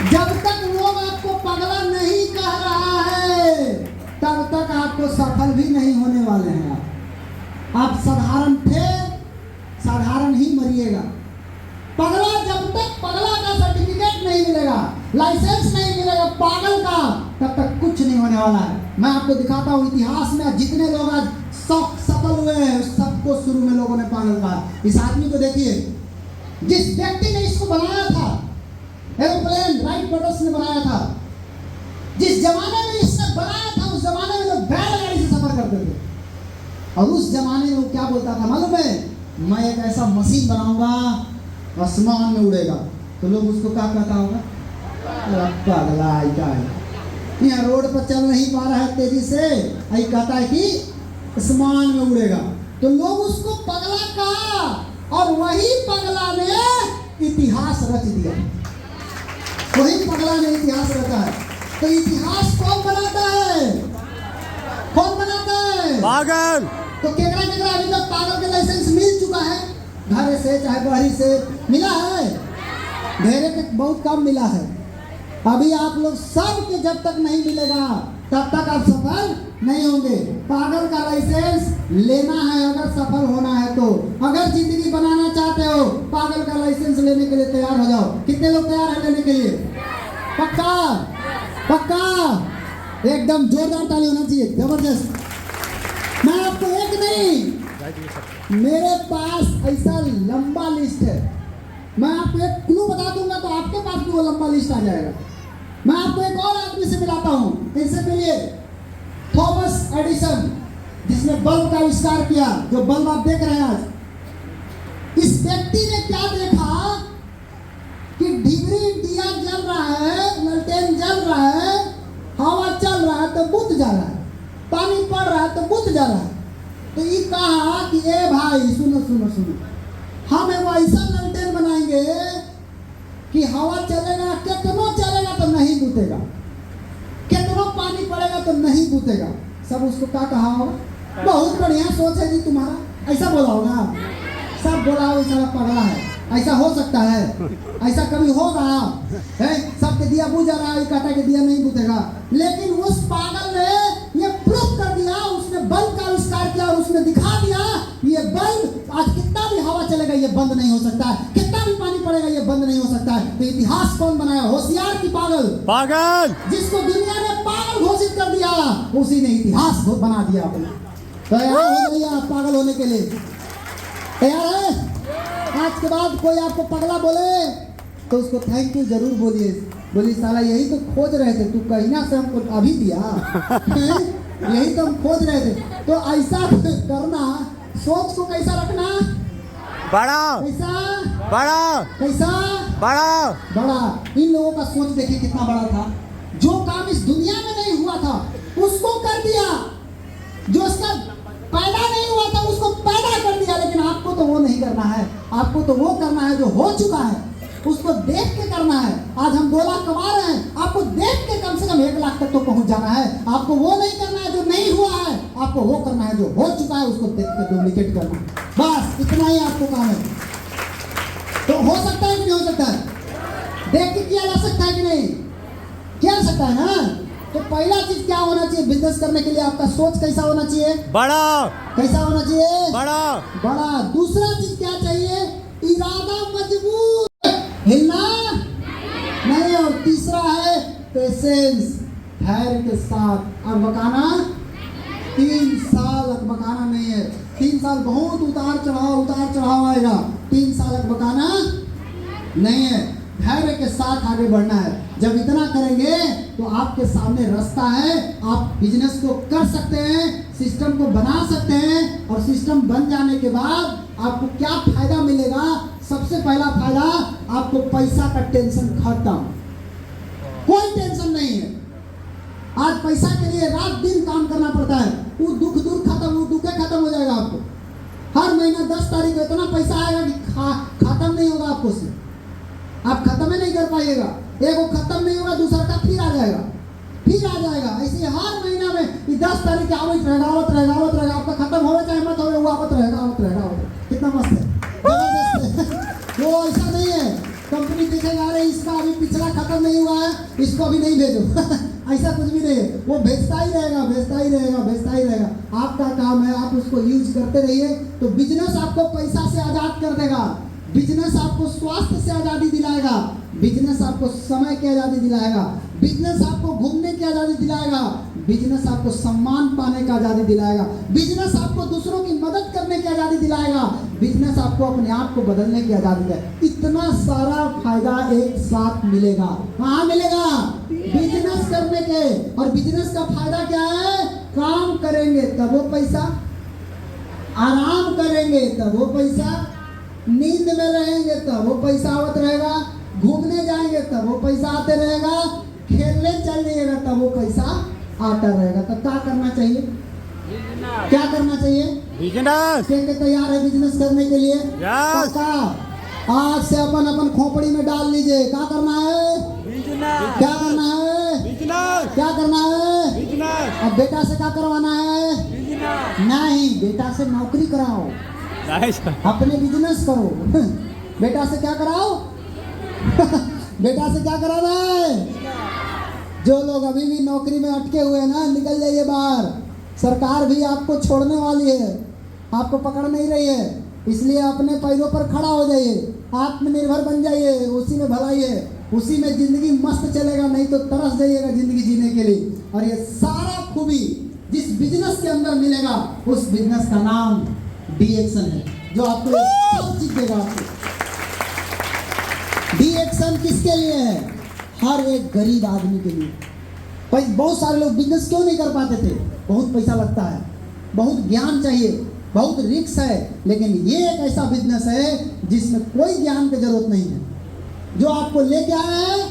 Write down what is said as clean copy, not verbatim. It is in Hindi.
जब तक लोग आपको पगला नहीं कह रहा है तब तक आपको सफल भी नहीं होने वाले हैं। आप साधारण थे, साधारण ही मरिएगा। पगला जब तक पगला का सर्टिफिकेट नहीं मिलेगा, लाइसेंस नहीं मिलेगा पागल का, तब तक कुछ नहीं होने वाला है। मैं आपको दिखाता हूँ इतिहास में जितने लोग आज सफल हुए हैं सबको शुरू में लोगों ने पागल कहा। इस आदमी को देखिए, जिस व्यक्ति ने इसको बनाया था, एरोप्लेन राइट ब्रदर्स ने बनाया था, जिस जमाने में इसने बनाया था उस जमाने में लोग बैलगाड़ी से सफर करते थे। और उस जमाने में वो क्या बोलता था मालूम है? मैं एक ऐसा मशीन बनाऊंगा आसमान में उड़ेगा। तो लोग उसको क्या कहता होगा? पागला क्या है, यहाँ रोड पर चल नहीं पा रहा है तेजी से, आई कहता है कि आसमान में उड़ेगा। तो लोग उसको पगला कहा और वही पगला ने इतिहास रच दिया। वही पगला ने इतिहास रचा है। तो इतिहास कौन बनाता है? कौन बनाता है? पागल। तो केकरा केकरा अभी तक पागल के लाइसेंस मिल चुका है? घर से चाहे बाहरी से मिला है? ढेरे के बहुत कम मिला है। अभी आप लोग सब के जब तक नहीं मिलेगा तब तक आप सफल नहीं होंगे। पागल का लाइसेंस लेना है अगर सफल होना है तो। अगर जिंदगी बनाना चाहते हो पागल का लाइसेंस लेने के लिए तैयार हो जाओ। कितने लोग तैयार हैं लेने के लिए? पक्का? पक्का? एकदम जोरदार ताली होना चाहिए, जबरदस्त। मैं आपको एक नहीं, मेरे पास ऐसा लंबा लिस्ट है। मैं आपको एक क्लू बता दूंगा तो आपके पास भी वो लंबा लिस्ट आ जाएगा। मैं आपको एक और आदमी से मिलाता हूं। इनसे मिलिए, थॉमस एडिसन, जिसने बल्ब का आविष्कार किया, जो बल्ब आप देख रहे हैं आज। इस व्यक्ति ने क्या देखा कि डिगरी दिया जल रहा है, ललटेन जल रहा है, हवा चल रहा है तो बुझ जा रहा है, पानी पड़ रहा है तो बुझ जा रहा है। तो ये कहा कि ए भाई सुनो सुनो सुनो, हम एक ऐसा ललटेन बनाएंगे कि हवा चलेगा, कितना चलेगा तो नहीं बुझेगा, कितना पानी पड़ेगा तो नहीं बुझेगा। सब उसको क्या कहा होगा? बहुत बढ़िया सोच है जी तुम्हारा, ऐसा बोला होगा। सब बोला हो सारा पगला है, ऐसा हो सकता है? ऐसा कभी होगा है? सबके दिया बुझ रहा है, कहता है कि दिया नहीं बुझेगा। लेकिन उस पागल ने ये प्रूफ कर दिया, उसने बल्ब का आविष्कार किया और उसने दिखा दिया ये बल्ब आज कितना भी हवा चलेगा ये बंद नहीं हो सकता है, कितना भी पानी पड़ेगा ये बंद नहीं हो सकता है। तो इतिहास कौन बनाया? होशियार की पागल? पागल। जिसको दुनिया ने पागल घोषित कर दिया उसी ने इतिहास बना दिया अपना। तैयार हो जाइए आप पागल होने के लिए। तैयार है? आज के बाद कोई आपको पगला बोले तो उसको थैंक यू जरूर बोलिए। बोलिए साला यही तो खोज रहे थे, तू कहीं से हमको अभी दिया यही तो हम खोज रहे थे। तो ऐसा करना, सोच को कैसा रखना? बड़ा। कैसा? बड़ा। कैसा? बड़ा। बड़ा। इन लोगों का सोच देखिए कितना बड़ा था। जो काम इस दुनिया में नहीं हुआ था उसको कर दिया, जो उसका पैदा नहीं हुआ था उसको पैदा कर दिया। लेकिन आपको तो वो नहीं करना है, आपको तो वो करना है जो हो चुका है, उसको देख के करना है। आज हम 2 लाख कमा रहे हैं, आपको देख के कम से कम 1 लाख तक तो पहुंच जाना है। आपको वो नहीं करना है जो नहीं हुआ है, आपको वो करना है जो हो चुका है, उसको देख के डुप्लीकेट करना। बस इतना ही आपको काम है। तो हो सकता है कि नहीं हो सकता है? देख के किया जा सकता है कि नहीं? किया जा सकता है ना? तो पहला चीज क्या होना चाहिए बिजनेस करने के लिए? आपका सोच कैसा होना चाहिए? बड़ा। कैसा होना चाहिए? बड़ा। बड़ा। दूसरा चीज क्या चाहिए? इरादा मजबूत, हिलना नहीं। और तीसरा है पेशेंस, धैर्य के साथ अकबकाना। 3 साल अकबकाना नहीं है। 3 साल बहुत उतार चढ़ाव आएगा। 3 साल अकबकाना नहीं है, धैर्य के साथ आगे बढ़ना है। जब इतना करेंगे तो आपके सामने रास्ता है, आप बिजनेस को कर सकते हैं, सिस्टम को बना सकते हैं। और सिस्टम बन जाने के बाद आपको क्या फायदा मिलेगा? सबसे पहला फायदा, आपको पैसा का टेंशन खत्म, कोई टेंशन नहीं है। आज पैसा के लिए रात दिन काम करना पड़ता है, वो दुख दूर खत्म, वो दुखे खत्म हो जाएगा। आपको हर महीना 10 तारीख को इतना पैसा आएगा कि खत्म नहीं होगा आपको से, आप खत्म ही नहीं कर पाइएगा। एक वो खत्म नहीं होगा, दूसरा का फिर आ जाएगा, फिर आ जाएगा। ऐसे हर महीना में 10 तारीख के आवत रहेगा। आपका खत्म हो चाहे मत हो, वो आवत रहेगा। कितना मस्त है, जबरदस्त है। वो ऐसा नहीं है कंपनी देखेगा अरे नहीं इसका अभी पिछला खत्म नहीं हुआ है, इसको अभी नहीं भेजो ऐसा कुछ भी नहीं है। वो भेजता ही रहेगा, भेजता ही रहेगा, भेजता ही रहेगा। आपका काम है आप उसको यूज करते रहिए। तो बिजनेस आपको पैसा से आजाद कर देगा, बिजनेस आपको स्वास्थ्य से आज़ादी दिलाएगा, बिजनेस आपको समय की आज़ादी दिलाएगा, बिजनेस आपको घूमने की आज़ादी दिलाएगा, बिजनेस आपको सम्मान पाने का आज़ादी दिलाएगा, बिजनेस आपको दूसरों की मदद करने की आज़ादी दिलाएगा, बिजनेस आपको अपने आप को बदलने की आज़ादी देगा। इतना सारा फायदा एक साथ मिलेगा। कहाँ मिलेगा? बिजनेस करने के। और बिजनेस का फायदा क्या है? काम करेंगे तब वो पैसा, आराम करेंगे तब वो पैसा, नींद में रहेंगे तब वो पैसा आवत रहेगा, घूमने जाएंगे तब वो पैसा आते रहेगा, खेलने चल जाइएगा तब वो पैसा आता रहेगा। तो क्या करना चाहिए? क्या करना चाहिए? बिजनेस। के तैयार है बिजनेस करने के लिए? Yes. पक्का। आज से अपन अपन खोपड़ी में डाल लीजिए। क्या करना है? बिजनेस। क्या करना है? बिजनेस। क्या करना है? बिजनेस। अब बेटा से क्या करवाना है? बिजनेस। नहीं, बेटा से नौकरी कराओ, नाइस। अपने बिजनेस करो। बेटा से क्या कराओ? बेटा से क्या कराना है? जो लोग अभी भी नौकरी में अटके हुए हैं ना, निकल जाइए बाहर। सरकार भी आपको छोड़ने वाली है, आपको पकड़ नहीं रही है, इसलिए अपने पैरों पर खड़ा हो जाइए, आत्मनिर्भर बन जाइए। उसी में भलाई है, उसी में जिंदगी मस्त चलेगा, नहीं तो तरस जाइएगा जिंदगी जीने के लिए। और ये सारा खूबी जिस बिजनेस के अंदर मिलेगा, उस बिजनेस का नाम DAction है, जो आपको सब चीज देगा। आपको DAction किसके लिए है? हर एक गरीब आदमी के लिए। भाई बहुत सारे लोग बिजनेस क्यों नहीं कर पाते थे? बहुत पैसा लगता है, बहुत ज्ञान चाहिए, बहुत रिस्क है। लेकिन ये एक ऐसा बिजनेस है जिसमें कोई ज्ञान की जरूरत नहीं है। जो आपको लेके आया है